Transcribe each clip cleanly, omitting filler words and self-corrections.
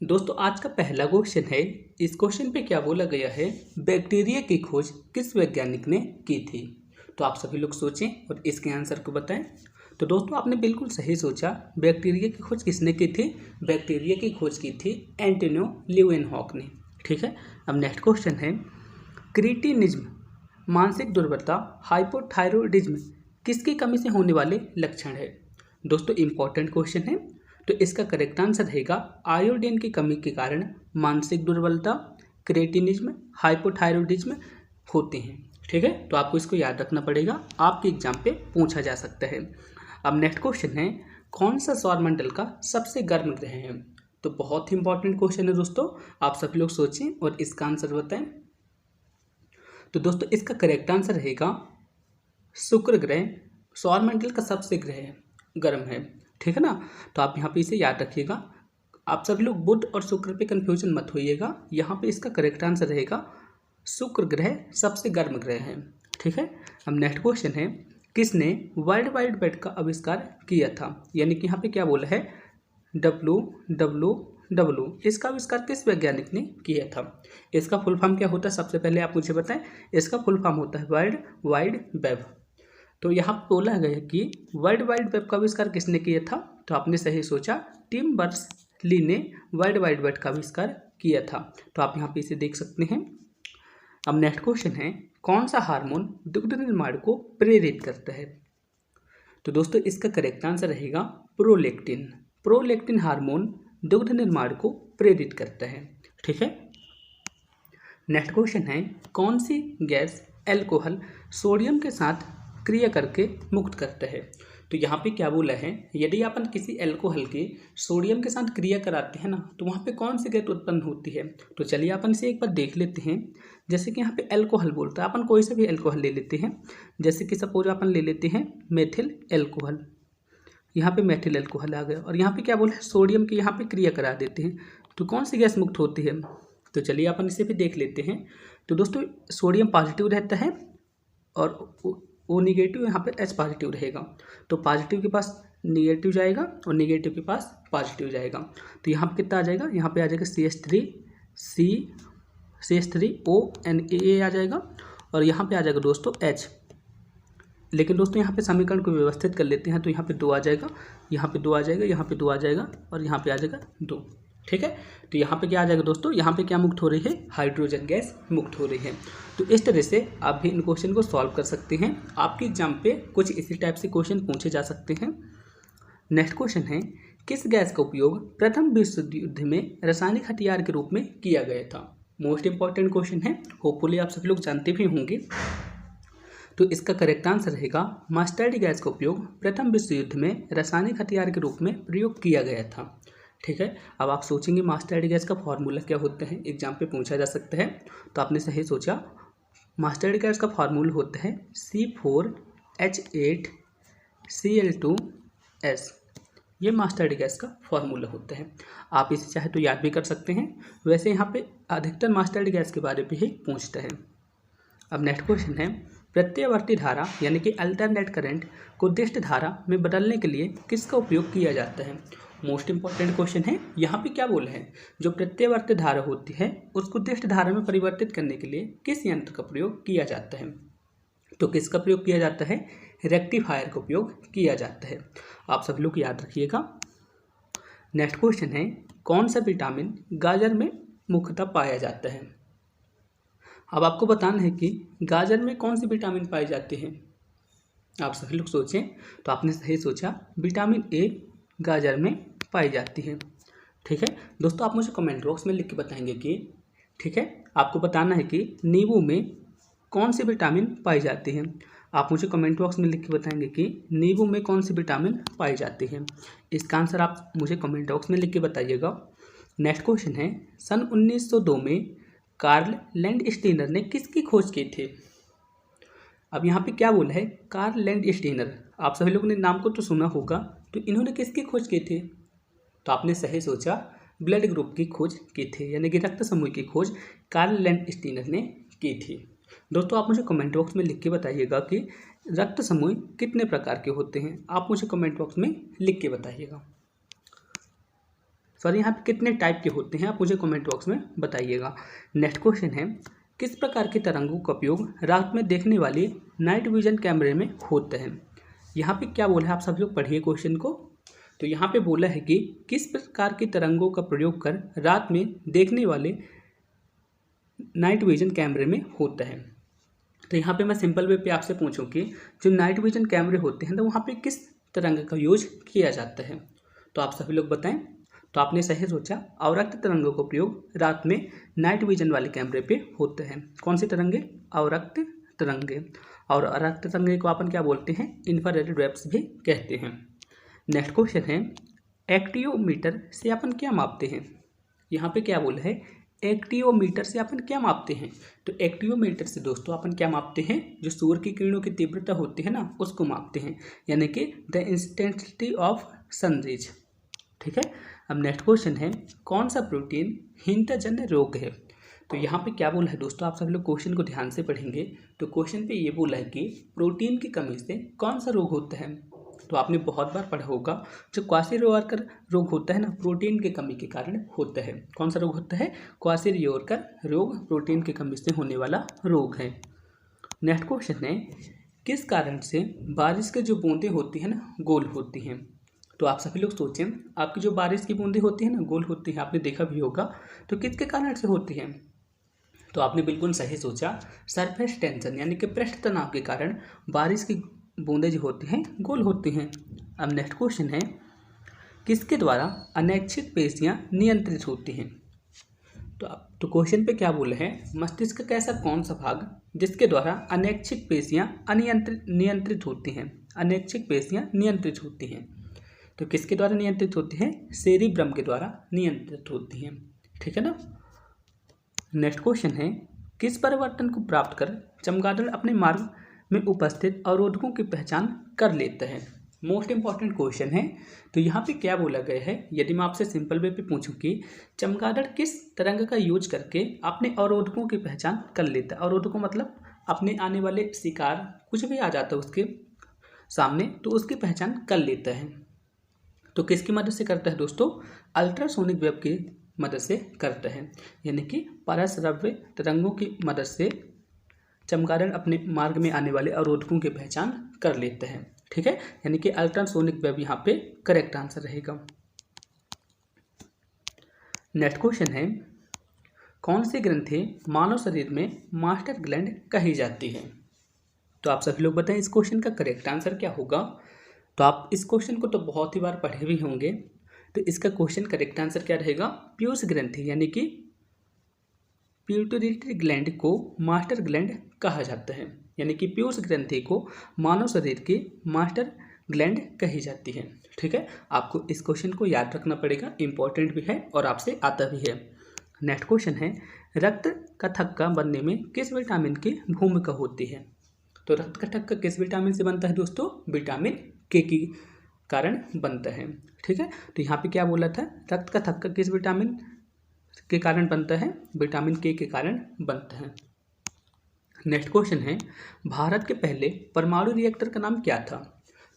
दोस्तों आज का पहला क्वेश्चन है। इस क्वेश्चन पे क्या बोला गया है, बैक्टीरिया की खोज किस वैज्ञानिक ने की थी। तो आप सभी लोग सोचें और इसके आंसर को बताएं। तो दोस्तों आपने बिल्कुल सही सोचा, बैक्टीरिया की खोज किसने की थी। बैक्टीरिया की खोज की थी एंटोनियो ल्यूवेनहॉक ने। ठीक है, अब नेक्स्ट क्वेश्चन है, क्रिटिनिज्म मानसिक दुर्बलता हाइपोथायरॉयडिज्म किसकी कमी से होने वाले लक्षण है। दोस्तों इंपॉर्टेंट क्वेश्चन है, तो इसका करेक्ट आंसर रहेगा आयोडीन की कमी के कारण मानसिक दुर्बलता, क्रेटिनिज्म, हाइपोथायरॉयडिज्म होते हैं। ठीक है, तो आपको इसको याद रखना पड़ेगा, आपके एग्जाम पे पूछा जा सकता है। अब नेक्स्ट क्वेश्चन है, कौन सा सौरमंडल का सबसे गर्म ग्रह है। तो बहुत ही इंपॉर्टेंट क्वेश्चन है दोस्तों, आप सभी लोग सोचें और इसका आंसर बताएं। तो दोस्तों इसका करेक्ट आंसर रहेगा शुक्र ग्रह सौरमंडल का सबसे ग्रह गर्म है। ठीक है ना, तो आप यहाँ पे इसे याद रखिएगा। आप सभी लोग बुध और शुक्र पे कंफ्यूजन मत होइएगा, यहाँ पे इसका करेक्ट आंसर रहेगा शुक्र ग्रह सबसे गर्म ग्रह है। ठीक है, अब नेक्स्ट क्वेश्चन है, किसने वर्ल्ड वाइड वेब का आविष्कार किया था। यानी कि यहाँ पे क्या बोला है, WWW, इसका आविष्कार किस वैज्ञानिक ने किया था। इसका फुल फॉर्म क्या होता है, सबसे पहले आप मुझे बताएं। इसका फुल फॉर्म होता है वर्ल्ड वाइड वेब। तो यहाँ बोला गया है कि वर्ल्ड वाइड वेब का आविष्कार किसने किया था। तो आपने सही सोचा, टिम बर्नर्स ली ने वर्ल्ड वाइड वेब का आविष्कार किया था। तो आप यहाँ पे इसे देख सकते हैं। अब नेक्स्ट क्वेश्चन है, कौन सा हार्मोन दुग्ध निर्माण को प्रेरित करता है। तो दोस्तों इसका करेक्ट आंसर रहेगा प्रोलैक्टिन। प्रोलैक्टिन हार्मोन दुग्ध निर्माण को प्रेरित करता है। ठीक है, नेक्स्ट क्वेश्चन है, कौन सी गैस एल्कोहल सोडियम के साथ क्रिया करके मुक्त करता है। तो यहाँ पे क्या बोला है, यदि अपन किसी एल्कोहल के सोडियम के साथ क्रिया कराते हैं ना, तो वहाँ पे कौन सी गैस उत्पन्न होती है। तो चलिए अपन इसे एक बार देख लेते हैं। जैसे कि यहाँ पे एल्कोहल बोलता है, अपन कोई से भी एल्कोहल ले लेते हैं। जैसे कि सपोज अपन ले लेते हैं मेथिल एल्कोहल, यहाँ पे मेथिल एल्कोहल आ गया, और यहाँ पे क्या बोला है, सोडियम की यहाँ पे क्रिया करा देते हैं, तो कौन सी गैस मुक्त होती है। तो चलिए अपन इसे भी देख लेते हैं। तो दोस्तों सोडियम पॉजिटिव रहता है और O निगेटिव, यहाँ पे H पॉजिटिव रहेगा। तो पॉजिटिव के पास निगेटिव जाएगा और निगेटिव के पास पॉजिटिव जाएगा। तो यहाँ पे कितना आ जाएगा, यहाँ पे आ जाएगा CH3 आ जाएगा, और यहाँ पे आ जाएगा दोस्तों H। लेकिन दोस्तों यहाँ पे समीकरण को व्यवस्थित कर लेते हैं। तो यहाँ पे 2 आ जाएगा, यहाँ पे 2 आ जाएगा, यहाँ पे 2 आ जाएगा, और यहाँ पे आ जाएगा 2। ठीक है, तो यहाँ पे क्या आ जाएगा दोस्तों, यहाँ पे क्या मुक्त हो रही है, हाइड्रोजन गैस मुक्त हो रही है। तो इस तरह से आप भी इन क्वेश्चन को सॉल्व कर सकते हैं। आपके एग्जाम पे कुछ इसी टाइप से क्वेश्चन पूछे जा सकते हैं। नेक्स्ट क्वेश्चन है, किस गैस का उपयोग प्रथम विश्व युद्ध में रासायनिक हथियार के रूप में किया गया था। मोस्ट इंपॉर्टेंट क्वेश्चन है, होपफुली आप सभी लोग जानते भी होंगे। तो इसका करेक्ट आंसर रहेगा मस्टर्ड गैस का उपयोग प्रथम विश्व युद्ध में रासायनिक हथियार के रूप में प्रयोग किया गया था। ठीक है, अब आप सोचेंगे मस्टर्ड गैस का फॉर्मूला क्या होता है, एग्जाम पे पूछा जा सकता है। तो आपने सही सोचा, मस्टर्ड गैस का फॉर्मूला होता है C4H8Cl2S। ये मस्टर्ड गैस का फॉर्मूला होता है। आप इसे चाहे तो याद भी कर सकते हैं। वैसे यहाँ पे अधिकतर मस्टर्ड गैस के बारे में ही पूछता है। अब नेक्स्ट क्वेश्चन है, प्रत्यावर्ती धारा यानी कि अल्टरनेट करंट को दिष्ट धारा में बदलने के लिए किसका उपयोग किया जाता है। मोस्ट इंपॉर्टेंट क्वेश्चन है। यहाँ पे क्या बोला है, जो प्रत्यावर्ती धारा होती है उसको दिष्ट धारा में परिवर्तित करने के लिए किस यंत्र का प्रयोग किया जाता है। तो किसका प्रयोग किया जाता है, रेक्टिफायर का उपयोग किया जाता है। आप सभी लोग याद रखिएगा। नेक्स्ट क्वेश्चन है, कौन सा विटामिन गाजर में मुख्यतः पाया जाता है। अब आपको बताना है कि गाजर में कौन सी विटामिन पाई जाती है। आप सभी लोग सोचें। तो आपने सही सोचा, विटामिन ए गाजर में पाई जाती है। ठीक है दोस्तों, आप मुझे कमेंट बॉक्स में लिख के बताएंगे कि, ठीक है, आपको बताना है कि नींबू में कौन सी विटामिन पाई जाती है। आप मुझे कमेंट बॉक्स में लिख के बताएंगे कि नींबू में कौन सी विटामिन पाई जाती है। इसका आंसर आप मुझे कमेंट बॉक्स में लिख के बताइएगा। नेक्स्ट क्वेश्चन है, सन 1902 में कार्ल लैंडस्टीनर ने किसकी खोज की थी। अब यहाँ पे क्या बोला है, कार्ल लैंडस्टीनर। आप सभी लोगों ने नाम को तो सुना होगा, तो इन्होंने किसकी खोज की थी। तो आपने सही सोचा, ब्लड ग्रुप की खोज की थी, यानी कि रक्त समूह की खोज कार्ल लैंडस्टीनर ने की थी। दोस्तों आप मुझे कमेंट बॉक्स में लिख के बताइएगा कि रक्त समूह कितने प्रकार के होते हैं। आप मुझे कमेंट बॉक्स में लिख के बताइएगा। सॉरी यहाँ पे कितने टाइप के होते हैं आप मुझे कमेंट बॉक्स में बताइएगा। नेक्स्ट क्वेश्चन है, किस प्रकार के तरंगों का उपयोग रात में देखने वाले नाइट विजन कैमरे में होता है। यहाँ पे क्या बोला है, आप सब लोग पढ़िए क्वेश्चन को। तो यहाँ पे बोला है कि किस प्रकार के तरंगों का प्रयोग कर रात में देखने वाले नाइट विजन कैमरे में होता है। तो यहाँ पे मैं सिंपल वे पे आपसे पूछूं कि जो नाइट विजन कैमरे होते हैं तो वहाँ पे किस तरंग का यूज किया जाता है, तो आप सभी लोग बताएं। तो आपने सही सोचा, अवरक्त तरंगों का प्रयोग रात में नाइट विजन वाले कैमरे पे होता है। कौन सी तरंगे, अवरक्त तरंगे। और अवरक्त तरंगे को अपन क्या बोलते हैं, इंफ्रारेड वेव्स भी कहते हैं। नेक्स्ट क्वेश्चन है, एक्टियोमीटर से अपन क्या मापते हैं। यहाँ पे क्या बोला है, एक्टियोमीटर से अपन क्या मापते हैं। तो एक्टियोमीटर से दोस्तों अपन क्या मापते हैं, जो सूर्य की किरणों की तीव्रता होती है ना उसको मापते हैं, यानी कि द इंटेंसिटी ऑफ सनरेज। ठीक है। अब नेक्स्ट क्वेश्चन है, कौन सा प्रोटीन हीनताजन्य रोग है। तो यहाँ पे क्या बोला है दोस्तों, आप सब लोग क्वेश्चन को ध्यान से पढ़ेंगे। तो क्वेश्चन पे ये बोला है कि प्रोटीन की कमी से कौन सा रोग होता है। तो आपने बहुत बार पढ़ा होगा, जो क्वाशीरियोरकर रोग होता है ना, प्रोटीन की कमी के कारण होता है। कौन सा रोग होता है, क्वाशीरियोरकर रोग, प्रोटीन की कमी से होने वाला रोग है। नेक्स्ट क्वेश्चन है, किस कारण से बारिश के जो बूंदें होती हैं ना गोल होती हैं। तो आप सभी लोग सोचें, आपकी जो बारिश की बूंदें होती हैं ना गोल होती हैं, आपने देखा भी होगा, तो किसके कारण से होती हैं। तो आपने बिल्कुल सही सोचा, सरफेस टेंशन यानी कि पृष्ठ तनाव के कारण बारिश की बूंदें जो होती हैं गोल होती हैं। अब नेक्स्ट क्वेश्चन है, किसके द्वारा अनैच्छिक पेशियां नियंत्रित होती हैं। तो क्वेश्चन पे क्या बोले हैं, मस्तिष्क का ऐसा कौन सा भाग जिसके द्वारा अनैच्छिक पेशियां नियंत्रित होती हैं। अनैच्छिक पेशियां नियंत्रित होती हैं, तो किसके द्वारा नियंत्रित होती हैं, सेरिब्रम के द्वारा नियंत्रित होती हैं। ठीक है ना। नेक्स्ट क्वेश्चन है, किस परिवर्तन को प्राप्त कर चमगादड़ अपने मार्ग में उपस्थित अवरोधकों की पहचान कर लेता है। मोस्ट इंपॉर्टेंट क्वेश्चन है। तो यहाँ पे क्या बोला गया है, यदि मैं आपसे सिंपल वे पे पूछूं कि चमगादड़ किस तरंग का यूज करके अपने अवरोधकों की पहचान कर लेता है। अवरोधकों मतलब अपने आने वाले शिकार कुछ भी आ जाता है उसके सामने, तो उसकी पहचान कर लेता है। तो किसकी मदद से करता है दोस्तों, अल्ट्रासोनिक वेव की मदद से करता है, यानी कि पराश्रव्य तरंगों की मदद से चमगादड़ अपने मार्ग में आने वाले अवरोधकों की पहचान कर लेते हैं। ठीक है, यानी कि अल्ट्रासोनिक वेव यहाँ पे करेक्ट आंसर रहेगा। नेक्स्ट क्वेश्चन है, कौन सी ग्रंथि मानव शरीर में मास्टर ग्लैंड कही जाती है। तो आप सभी लोग बताएं इस क्वेश्चन का करेक्ट आंसर क्या होगा। तो आप इस क्वेश्चन को तो बहुत ही बार पढ़े भी होंगे, तो इसका क्वेश्चन करेक्ट आंसर क्या रहेगा, पीयूष ग्रंथि यानी कि पिट्यूटरी ग्लैंड को मास्टर ग्लैंड कहा जाता है, यानी कि पीयूष ग्रंथि को मानव शरीर की मास्टर ग्लैंड कही जाती है। ठीक है, आपको इस क्वेश्चन को याद रखना पड़ेगा, इंपॉर्टेंट भी है और आपसे आता भी है। नेक्स्ट क्वेश्चन है, रक्त का थक्का बनने में किस विटामिन की भूमिका होती है। तो रक्त का थक्का किस विटामिन से बनता है दोस्तों, विटामिन के की कारण बनता है। ठीक है, तो यहाँ पे क्या बोला था, रक्त का थक्का किस विटामिन के कारण बनता है, विटामिन के कारण बनता है। नेक्स्ट क्वेश्चन है, भारत के पहले परमाणु रिएक्टर का नाम क्या था।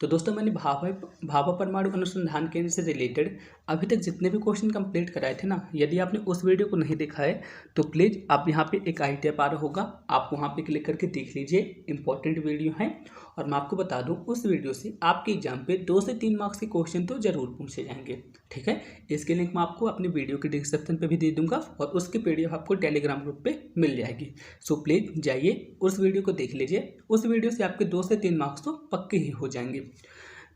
तो दोस्तों मैंने भाभा परमाणु अनुसंधान केंद्र से रिलेटेड अभी तक जितने भी क्वेश्चन कंप्लीट कराए थे ना, यदि आपने उस वीडियो को नहीं देखा है तो प्लीज़ आप यहाँ पे एक आई टैब आ रहा होगा, आप वहाँ पे क्लिक करके देख लीजिए, इंपॉर्टेंट वीडियो है। और मैं आपको बता दूं, उस वीडियो से आपके एग्जाम पे 2 से 3 मार्क्स के क्वेश्चन तो जरूर पूछे जाएंगे। ठीक है, इसके लिंक मैं आपको अपनी वीडियो के डिस्क्रिप्शन पे भी दे दूंगा और उसकी पीडीएफ आपको टेलीग्राम ग्रुप पे मिल जाएगी। सो प्लीज़ जाइए उस वीडियो को देख लीजिए, उस वीडियो से आपके 2 से 3 मार्क्स तो पक्के ही हो जाएंगे।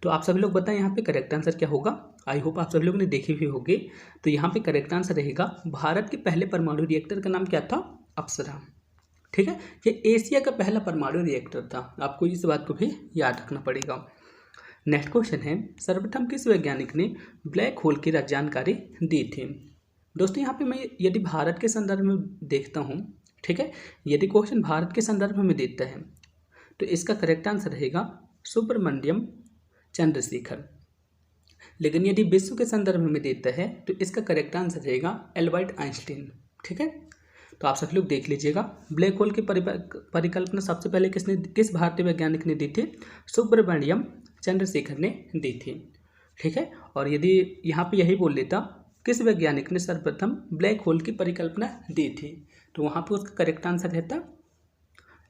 तो आप सभी लोग बताएं यहाँ पे करेक्ट आंसर क्या होगा। आई होप आप सभी लोगों ने देखी हुई होगी। तो यहाँ पे करेक्ट आंसर रहेगा, भारत के पहले परमाणु रिएक्टर का नाम क्या था, अप्सरा। ठीक है, ये एशिया का पहला परमाणु रिएक्टर था, आपको इस बात को भी याद रखना पड़ेगा। नेक्स्ट क्वेश्चन है, सर्वप्रथम किस वैज्ञानिक ने ब्लैक होल की जानकारी दी थी। दोस्तों यहाँ पे मैं यदि भारत के संदर्भ में देखता हूँ, ठीक है, यदि क्वेश्चन भारत के संदर्भ में देता है तो इसका करेक्ट आंसर रहेगा सुब्रमण्यम चंद्रशेखर। लेकिन यदि विश्व के संदर्भ में देता है तो इसका करेक्ट आंसर रहेगा एल्बर्ट आइंस्टीन। ठीक है, तो आप सभी लोग देख लीजिएगा, ब्लैक होल की परिकल्पना सबसे पहले किस भारतीय वैज्ञानिक ने दी थी, सुब्रमण्यम चंद्रशेखर ने दी थी। ठीक है, और यदि यहाँ पे यही बोल लेता किस वैज्ञानिक ने सर्वप्रथम ब्लैक होल की परिकल्पना दी थी? तो वहाँ पे उसका करेक्ट आंसर रहता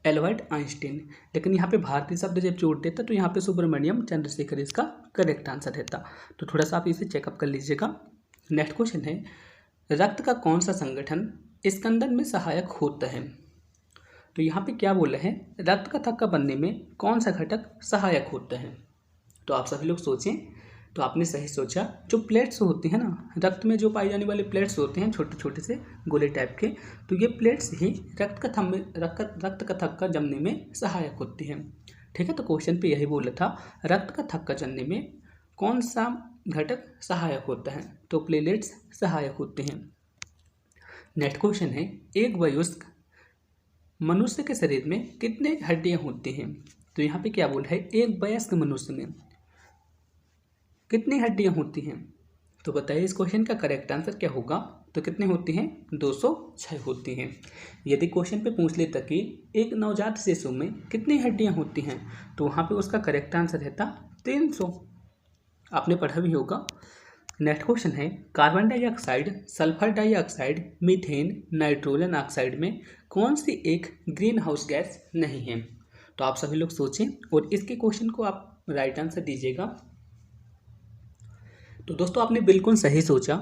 एल्बर्ट आइंस्टीन। लेकिन यहाँ पे भारतीय शब्द जब जोड़ देता तो यहाँ पे सुब्रमण्यम चंद्रशेखर इसका करेक्ट आंसर रहता। तो थोड़ा सा आप इसे चेकअप कर लीजिएगा। नेक्स्ट क्वेश्चन है, रक्त का कौन सा संगठन स्कंदन में सहायक होता है? तो यहाँ पे क्या बोला है, रक्त का थक्का बनने में कौन सा घटक सहायक होता है? तो आप सभी लोग सोचें। तो आपने सही सोचा, जो प्लेट्स होती हैं ना, रक्त में जो पाई जाने वाले प्लेट्स होते हैं छोटे छोटे से गोले टाइप के, तो ये प्लेट्स ही रक्त का थक्का जमने में सहायक होती हैं। ठीक है, तो क्वेश्चन पे यही बोला था, रक्त का थक्का जमने में कौन सा घटक सहायक होता है? तो प्लेटलेट्स सहायक होते हैं। नेक्स्ट क्वेश्चन है, एक वयस्क मनुष्य के शरीर में कितने हड्डियां होती हैं? तो यहाँ पे क्या बोला है, एक वयस्क मनुष्य में कितनी हड्डियां होती हैं? तो बताइए इस क्वेश्चन का करेक्ट आंसर क्या होगा? तो कितनी होती हैं? 206 होती हैं। यदि क्वेश्चन पे पूछ लेता कि एक नवजात शिशु में कितनी हड्डियां होती हैं, तो वहाँ पे उसका करेक्ट आंसर रहता 300। आपने पढ़ा भी होगा। नेक्स्ट क्वेश्चन है, carbon dioxide, sulphur dioxide, methane, nitrogen oxide में कौन सी एक ग्रीन हाउस गैस नहीं है? तो आप सभी लोग सोचें और इसके क्वेश्चन को आप राइट आंसर दीजिएगा। तो दोस्तों आपने बिल्कुल सही सोचा,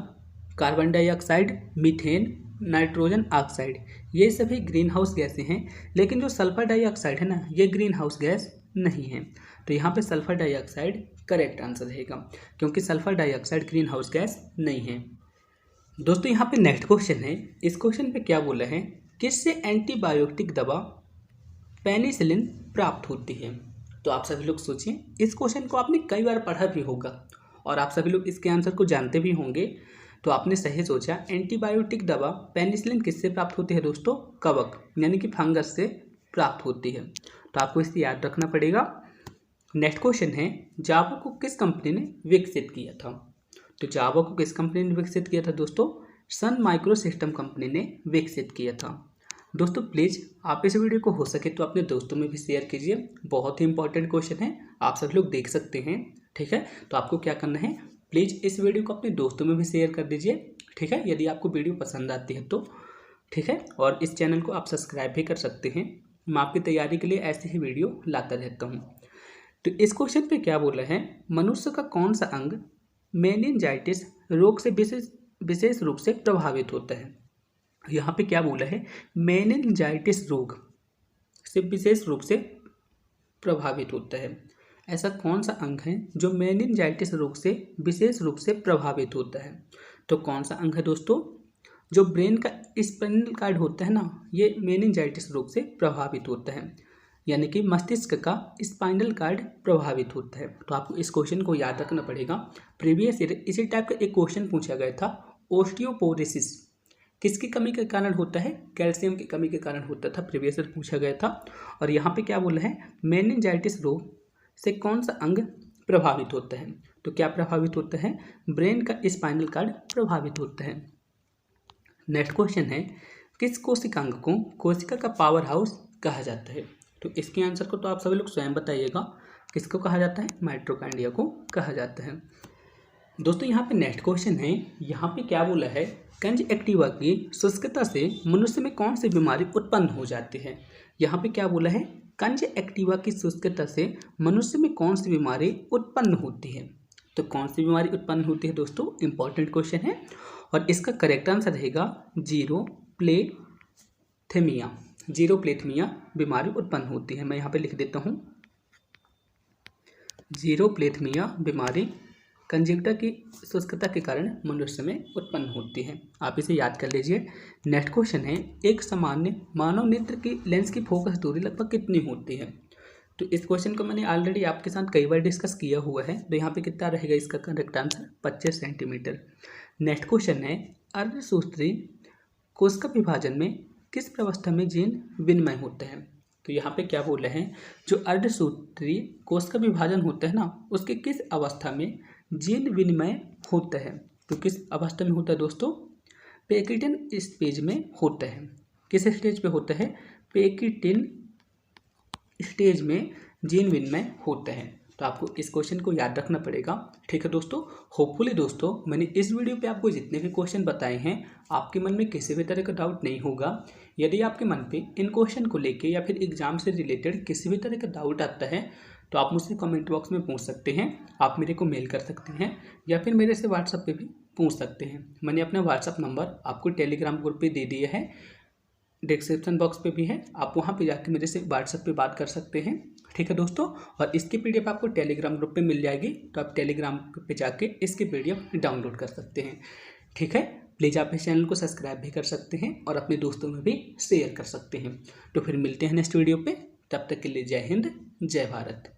carbon dioxide, methane, nitrogen oxide ये सभी ग्रीन हाउस गैसें हैं, लेकिन जो सल्फर डाइऑक्साइड है ना, ये ग्रीन हाउस गैस नहीं है। तो यहाँ पे सल्फर डाइऑक्साइड करेक्ट आंसर रहेगा, क्योंकि sulphur dioxide green house gas नहीं है। दोस्तों यहाँ पे नेक्स्ट क्वेश्चन है, इस क्वेश्चन पे क्या बोला है, किससे एंटीबायोटिक दवा पेनिसिलिन प्राप्त होती है? तो आप सभी लोग सोचिए, इस क्वेश्चन को आपने कई बार पढ़ा भी होगा और आप सभी लोग इसके आंसर को जानते भी होंगे। तो आपने सही सोचा, एंटीबायोटिक दवा पेनिसिलिन किससे प्राप्त होती है दोस्तों? कवक यानी कि फंगस से प्राप्त होती है। तो आपको इसे याद रखना पड़ेगा। नेक्स्ट क्वेश्चन है, जावा को किस कंपनी ने विकसित किया था? तो जावा को किस कंपनी ने विकसित किया था दोस्तों? सन माइक्रो सिस्टम कंपनी ने विकसित किया था। दोस्तों प्लीज़ आप इस वीडियो को हो सके तो अपने दोस्तों में भी शेयर कीजिए, बहुत ही इंपॉर्टेंट क्वेश्चन है, आप सभी लोग देख सकते हैं। ठीक है, तो आपको क्या करना है, प्लीज़ इस वीडियो को अपने दोस्तों में भी शेयर कर दीजिए। ठीक है, यदि आपको वीडियो पसंद आती है तो। ठीक है, और इस चैनल को आप सब्सक्राइब भी कर सकते हैं, मैं आपकी तैयारी के लिए ऐसे ही वीडियो लाता रहता हूँ। तो इस क्वेश्चन पे क्या बोला है, मनुष्य का कौन सा अंग मेनिंजाइटिस रोग से विशेष रूप से प्रभावित होता है? यहाँ पे क्या बोला है, मेनिंजाइटिस रोग से विशेष रूप से प्रभावित होता है। ऐसा कौन सा अंग है जो मेनिंजाइटिस रोग से विशेष रूप से प्रभावित होता है? तो कौन सा अंग है दोस्तों? जो ब्रेन का स्पाइनल कार्ड होता है ना, ये मेनिंजाइटिस रोग से प्रभावित होता है, यानी कि मस्तिष्क का स्पाइनल कार्ड प्रभावित होता है। तो आपको इस क्वेश्चन को याद रखना पड़ेगा। प्रीवियस ईयर इसी टाइप का एक क्वेश्चन पूछा गया था, ओस्टियोपोरोसिस किसकी कमी के कारण होता है? कैल्शियम की कमी के कारण होता था, प्रीवियस ईयर पूछा गया था। और यहाँ पे क्या बोला है, मेनिंजाइटिस रोग से कौन सा अंग प्रभावित होता है? तो क्या प्रभावित होता है? ब्रेन का स्पाइनल कार्ड प्रभावित होता है। नेक्स्ट क्वेश्चन है, किस कोशिकांग को कोशिका का पावर हाउस कहा जाता है? तो इसके आंसर को तो आप सभी लोग स्वयं बताइएगा, किसको कहा जाता है? माइटोकॉन्ड्रिया को कहा जाता है। दोस्तों यहाँ पे नेक्स्ट क्वेश्चन है, यहाँ पे क्या बोला है, कंजक्टिवा की शुष्कता से मनुष्य में कौन सी बीमारी उत्पन्न हो जाती है? यहाँ पे क्या बोला है, कंजक्टिवा की शुष्कता से मनुष्य में कौन सी बीमारी उत्पन्न होती है? तो कौन सी बीमारी उत्पन्न होती है दोस्तों? इंपॉर्टेंट क्वेश्चन है और इसका करेक्ट आंसर रहेगा जीरोप्लेथेमिया। जीरोप्लेथेमिया बीमारी उत्पन्न होती है। मैं यहाँ पे लिख देता हूँ, जीरोप्लेथेमिया बीमारी कंजक्टिवा की शुष्कता के कारण मनुष्य में उत्पन्न होती है। आप इसे याद कर लीजिए। नेक्स्ट क्वेश्चन है, एक सामान्य मानव नेत्र की लेंस की फोकस दूरी लगभग कितनी होती है? तो इस क्वेश्चन को मैंने ऑलरेडी आपके साथ कई बार डिस्कस किया हुआ है। तो यहाँ पे कितना रहेगा इसका correct answer? 25 centimetre. Next question है, अर्धसूत्री कोशिका विभाजन में किस अवस्था में जीन विनिमय होता है? तो यहाँ पे क्या बोल रहे हैं, जो अर्धसूत्री कोशिका विभाजन होता है ना, उसके किस अवस्था में जीन विनिमय होता है? तो किस अवस्था में होता है दोस्तों? पेकिटिन स्टेज में होता है। किस स्टेज पे होता है? पेकिटिन स्टेज में जीन विनिमय होता है। तो तो आपको इस क्वेश्चन को याद रखना पड़ेगा। ठीक है दोस्तों, होपफुली दोस्तों मैंने इस वीडियो पे आपको जितने भी क्वेश्चन बताए हैं आपके मन में किसी भी तरह का डाउट नहीं होगा। यदि आपके मन पे इन क्वेश्चन को लेके या फिर एग्जाम से रिलेटेड किसी भी तरह का डाउट आता है तो आप मुझसे कमेंट बॉक्स में पूछ सकते हैं, आप मेरे को मेल कर सकते हैं या फिर मेरे से व्हाट्सएप पे भी पूछ सकते हैं। मैंने अपना व्हाट्सएप नंबर आपको टेलीग्राम ग्रुप पे दे दिया है, डिस्क्रिप्शन बॉक्स पे भी है, आप वहाँ पे जाके मेरे से व्हाट्सएप पे बात कर सकते हैं। ठीक है दोस्तों, और इसकी पीडीएफ आपको टेलीग्राम ग्रुप पे मिल जाएगी, तो आप टेलीग्राम पे जाके इसकी पीडीएफ डाउनलोड कर सकते हैं। ठीक है, प्लीज़ आप इस चैनल को सब्सक्राइब भी कर सकते हैं और अपने दोस्तों में भी शेयर कर सकते हैं। तो फिर मिलते हैं नेक्स्ट वीडियो पे, तब तक के लिए जय हिंद, जय भारत।